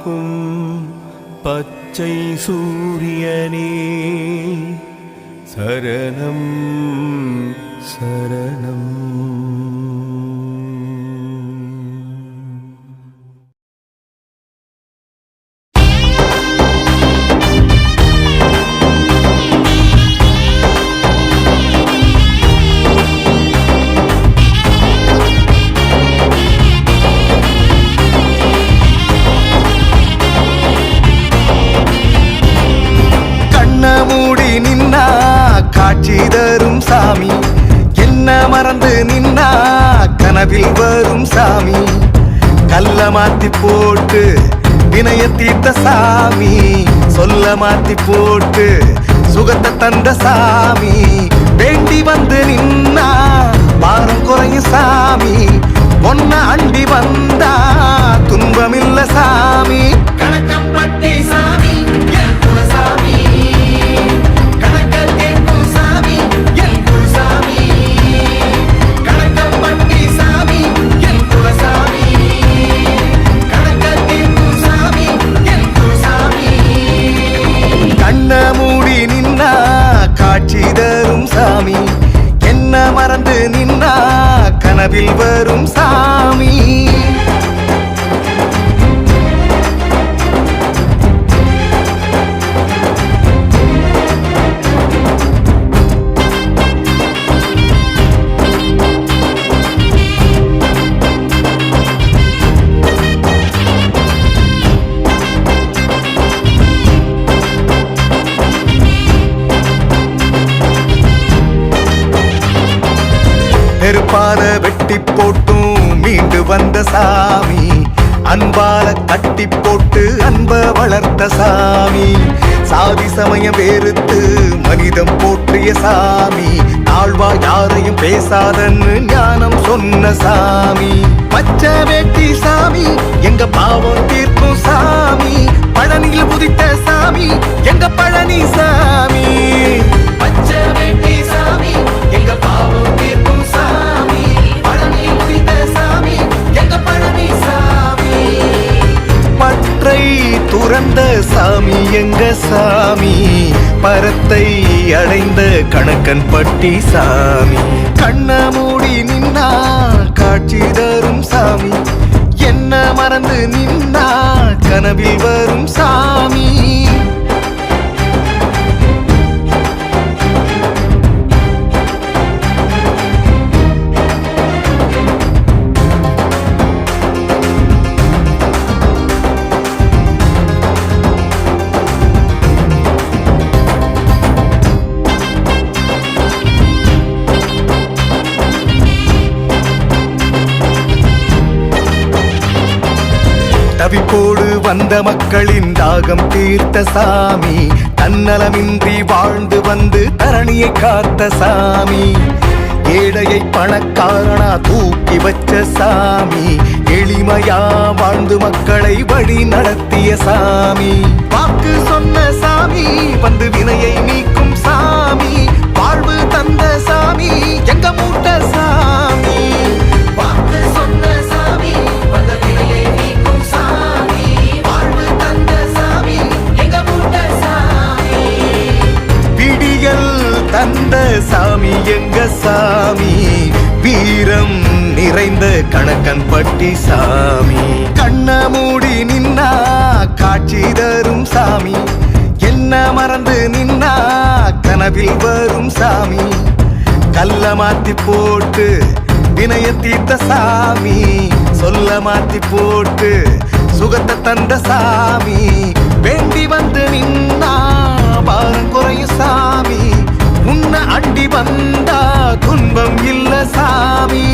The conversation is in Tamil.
காக்கும் பச்சை சூரியனே சரணம் சரணம். காட்சி தரும் சாமி என்ன மறந்து நின்னா கனவில் வரும் சாமி கல்ல மாத்தி போட்டு வினய தீர்த்த சாமி சொல்ல மாத்தி போட்டு சுகத்தை தந்த சாமி வேண்டி வந்து நின்னா பாரம் குறையும் சாமி ஒன்ன அண்டி வந்தா துன்பமில்ல சாமி கணக்கப்பட்டி சாமி சாமி காட்சி தரும் சாமி என்ன மறந்து நின்னா கனவில் வரும் சாமி நெருப்பால வெட்டி போட்டும் மீண்டு வந்த சாமி அன்பால கட்டி போட்டு அன்ப வளர்த்த சாமி சாதி சமயம் வேறுத்து மனிதம் போற்றிய சாமி தாழ்வா யாரையும் பேசாதன்னு ஞானம் சொன்ன சாமி பச்சை வேட்டி சாமி எங்க பாவம் தீர்க்கும் சாமி பழனியில் புதித்த சாமி எங்க பழனி சாமி பச்சை வேட்டி சாமி எங்க பாவம் தீர்க்கும் சாமி பழனியில் புதித்த சாமி எங்க பழனி சாமி பற்றை துறந்த சாமி எங்க சாமி பரத்தை அடைந்த கணக்கன் பட்டி சாமி கண்ண மூடி நின்னா காட்சி தரும் சாமி என்ன மறந்து நின்னா கனவில் வரும் சாமி தவிப்போடு வந்த மக்களின் தாகம் தீர்த்த சாமி தன்னலமின்றி வாழ்ந்து வந்து தரணியை காத்த சாமி ஏழையை பணக்காரனா தூக்கி வச்ச சாமி எளிமையா வாழ்ந்து மக்களை வழி நடத்திய சாமி வாக்கு சொன்ன சாமி வந்து வினையை நீக்கும் சாமி வாழ்வு தந்த சாமி எங்க மூட்ட சாமி வாக்கு சொன்ன சாமி வந்த வினையை நீக்கும் சாமி வாழ்வு தந்த சாமி எங்க மூட்ட சாமி விடியல் தந்த சாமி எங்க சாமி வீரம் நிறைந்த கணக்கன் பட்டி சாமி கண்ண மூடி நின்னா காட்சி தரும் சாமி என்ன மறந்து நின்னா கனவில் வரும் சாமி கல்ல மாத்தி போட்டு வினய தீர்த்த சாமி சொல்ல மாத்தி போட்டு சுகத்தை தந்த சாமி வேண்டி வந்து நின்னா பாரம் குறையும் சாமி உன்ன அண்டி வந்தா துன்பம் இல்ல சாமி